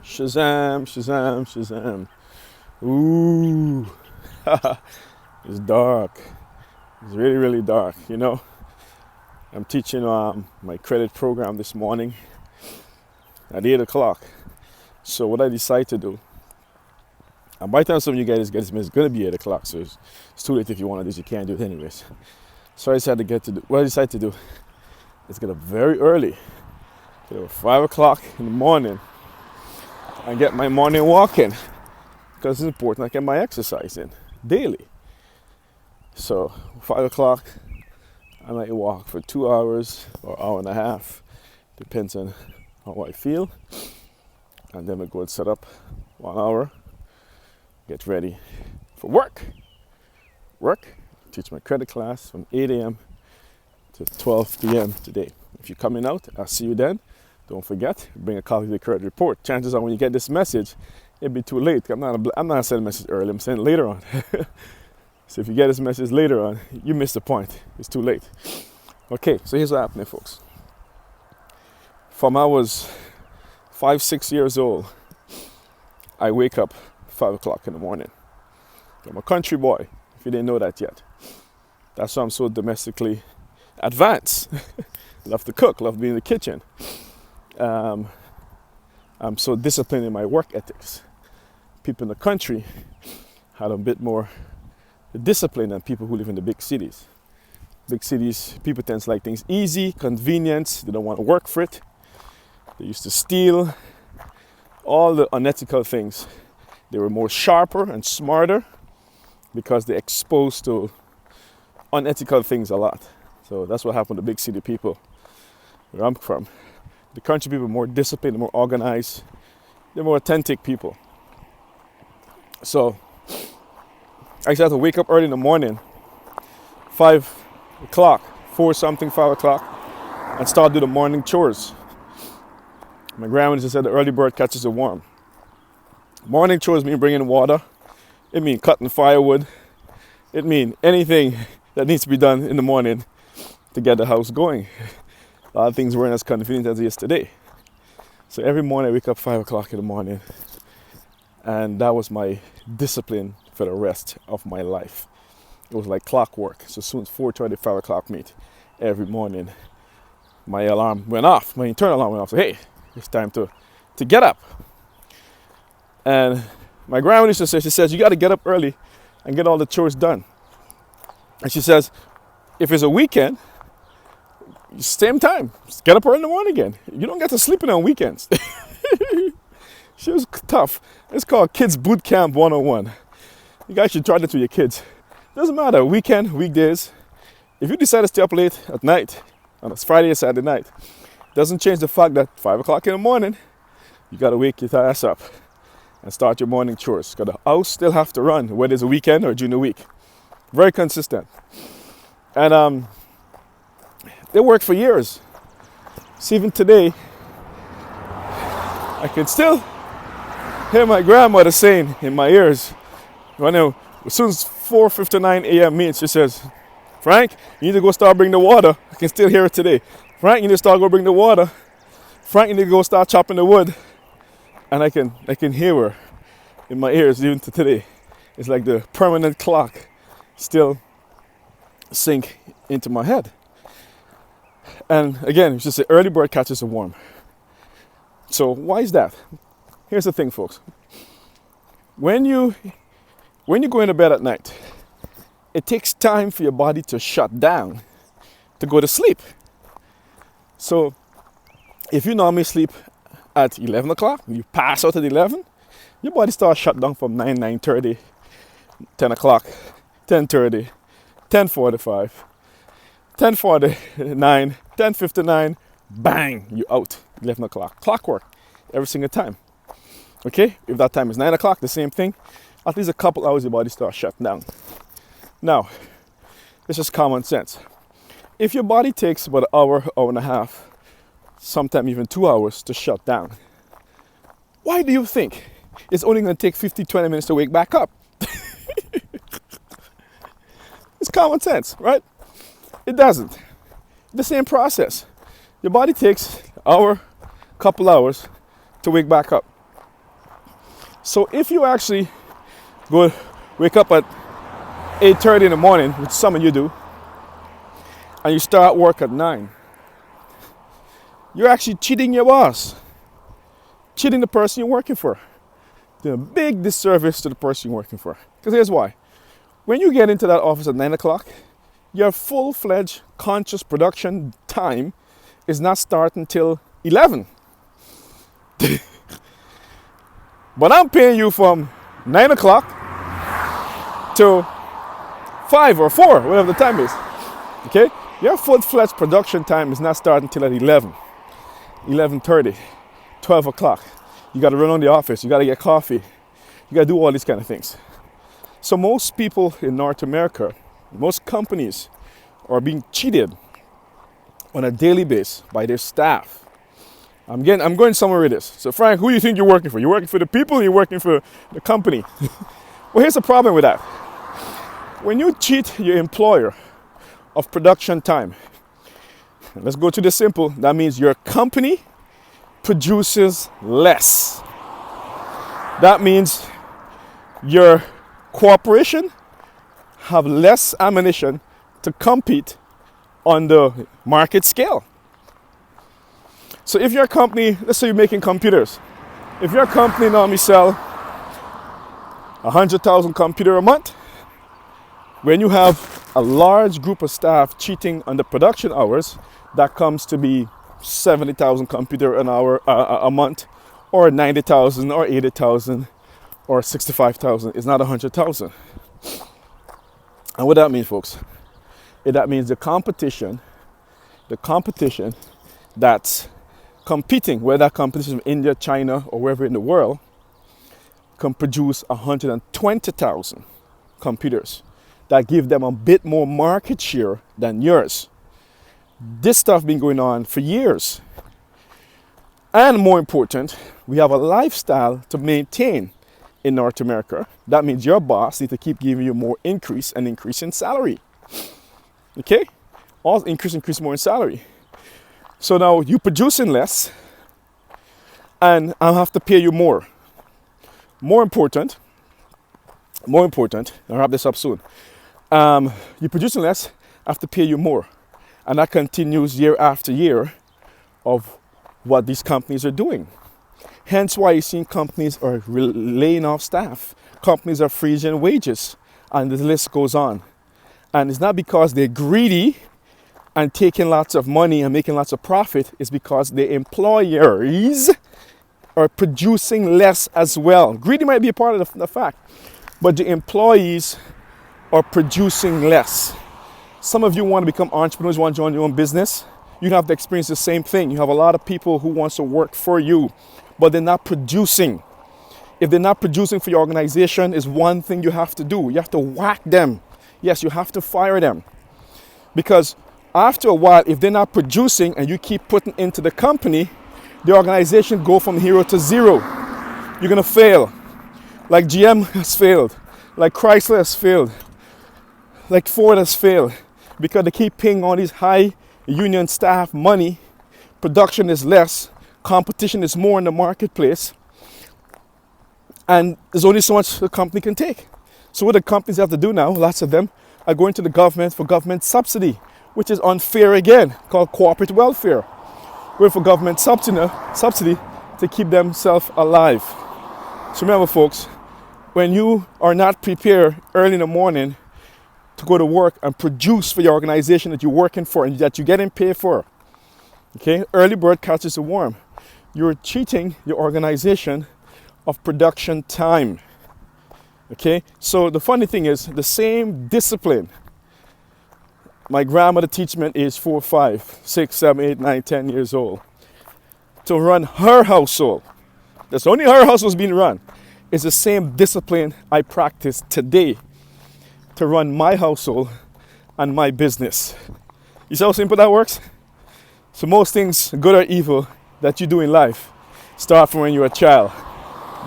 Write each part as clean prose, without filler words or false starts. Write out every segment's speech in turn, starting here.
Shazam, Shazam, Shazam. Ooh. It's dark. It's really, really dark, you know. I'm teaching my credit program this morning at 8 o'clock. So what I decided to do, and by the time some of you guys get this, it's going to be 8 o'clock, so it's too late if you want to do this, you can't do it anyways. So I decided what I decided to do is get up very early, get up at 5 o'clock in the morning, and get my morning walk in, because it's important I get my exercise in daily. So 5 o'clock, I might walk for 2 hours or hour and a half, depends on how I feel, and then we go and set up 1 hour, get ready for work, teach my credit class from 8 a.m. to 12 p.m. today. If you're coming out, I'll see you then. Don't forget, bring a copy of the credit report. Chances are when you get this message, it'll be too late. I'm not sending a message early, I'm sending it later on. So if you get this message later on, you missed the point. It's too late. Okay, so here's what happened, folks. From I was 5-6 years old, I wake up 5 o'clock in the morning. I'm a country boy, if you didn't know that yet. That's why I'm so domestically advanced. Love to cook, love being in the kitchen. I'm so disciplined in my work ethics. People in the country had a bit more discipline than people who live in the big cities. Big cities, people tend to like things easy, convenience, they don't want to work for it. They used to steal, all the unethical things. They were more sharper and smarter because they're exposed to unethical things a lot. So that's what happened to big city people where I'm from. The country people are more disciplined, more organized, they're more authentic people. So I used to have to wake up early in the morning, 5 o'clock, 5 o'clock, and start do the morning chores. My grandma used to say the early bird catches the worm. Morning chores mean bringing water. It means cutting firewood. It means anything that needs to be done in the morning to get the house going. A lot of things weren't as convenient as it is today. So every morning I wake up 5 o'clock in the morning, and that was my discipline for the rest of my life. It was like clockwork. So as soon as 4:30, 5 o'clock meet every morning, my alarm went off. My internal alarm went off. So hey, it's time to get up. And my grandma used to say, she says, you got to get up early and get all the chores done. And she says, if it's a weekend, same time, just get up early in the morning again. You don't get to sleep in on weekends. She was tough. It's called Kids Boot Camp 101. You guys should try that with your kids. Doesn't matter, weekend, weekdays. If you decide to stay up late at night, on a Friday or Saturday night, doesn't change the fact that 5 o'clock in the morning, you gotta wake your ass up and start your morning chores. Because the house still have to run, whether it's a weekend or during the week. Very consistent. And they worked for years. So even today, I can still hear my grandmother saying in my ears, as soon as 4:59 a.m. meets, she says, Frank, you need to go start bringing the water. I can still hear it today. Frank, you need to start go bring the water. Frank, you need to go start chopping the wood. And I can hear her in my ears even to today. It's like the permanent clock still sink into my head. And again, it's just the early bird catches the worm. So why is that? Here's the thing, folks. When you go into bed at night, it takes time for your body to shut down to go to sleep. So if you normally sleep at 11 o'clock, you pass out at 11, your body starts shut down from 9:30, 10 o'clock, 10:30, 10:45, 10:49, 10:59, bang, you out, 11 o'clock. Clockwork, every single time. Okay, if that time is 9 o'clock, the same thing. At least a couple hours your body starts shutting down. Now, this is common sense. If your body takes about an hour, hour and a half, sometimes even 2 hours to shut down, why do you think it's only going to take 20 minutes to wake back up? It's common sense, right? It doesn't. The same process. Your body takes an hour, couple hours to wake back up. So if you actually go wake up at 8:30 in the morning, which some of you do, and you start work at 9, you're actually cheating your boss, cheating the person you're working for, doing a big disservice to the person you're working for. Because here's why. When you get into that office at 9 o'clock, your full-fledged conscious production time is not starting till 11. But I'm paying you from 9 o'clock to 5 or 4, whatever the time is. Okay? Your full-fledged production time is not starting till at 11, 11:30, 12 o'clock. You got to run on the office. You got to get coffee. You got to do all these kind of things. So most people in North America, most companies are being cheated on a daily basis by their staff. I'm going somewhere with this. So Frank, who do you think you're working for? You're working for the people or you're working for the company? Well, here's the problem with that. When you cheat your employer of production time, let's go to the simple, that means your company produces less. That means your corporation have less ammunition to compete on the market scale. So if your company, let's say you're making computers, if your company normally sell 100,000 computers a month, when you have a large group of staff cheating on the production hours, that comes to be 70,000 computers an hour a month, or 90,000, or 80,000, or 65,000. It's not 100,000. And what that means, folks, that means the competition that's competing, whether that competition in India, China, or wherever in the world, can produce 120,000 computers that give them a bit more market share than yours. This stuff been going on for years. And more important, we have a lifestyle to maintain in North America. That means your boss needs to keep giving you more increase in salary. Okay? All increase more in salary. So now you're producing less and I'll have to pay you more. More important, I'll wrap this up soon. You're producing less, I have to pay you more. And that continues year after year of what these companies are doing. Hence why you're seeing companies are laying off staff. Companies are freezing wages. And the list goes on. And it's not because they're greedy and taking lots of money and making lots of profit. It's because the employers are producing less as well. Greedy might be a part of the fact. But the employees are producing less. Some of you want to become entrepreneurs, want to join your own business. You have to experience the same thing. You have a lot of people who want to work for you, but they're not producing. If they're not producing for your organization, is one thing you have to do. You have to whack them. Yes, you have to fire them. Because after a while, if they're not producing and you keep putting into the company, the organization go from 0 to 0. You're going to fail. Like GM has failed. Like Chrysler has failed. Like Ford has failed. Because they keep paying all these high union staff money. Production is less. Competition is more in the marketplace. And there's only so much the company can take. So what the companies have to do now, lots of them, are going to the government for government subsidy, which is unfair again, called corporate welfare. We're for government subsidy to keep themselves alive. So remember, folks, when you are not prepared early in the morning to go to work and produce for your organization that you're working for and that you're getting paid for, okay, early bird catches the worm. You're cheating your organization of production time. Okay, so the funny thing is, the same discipline my grandmother teach me at age 4, 5, 6, 7, 8, 9, 10 years old to run her household. That's only her household's being run. It's the same discipline I practice today to run my household and my business. You see how simple that works? So most things, good or evil, that you do in life start from when you're a child.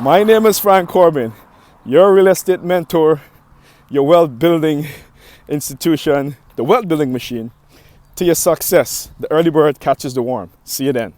My name is Frank Corbin, your real estate mentor, your wealth building institution, the wealth building machine. To your success, the early bird catches the worm. See you then.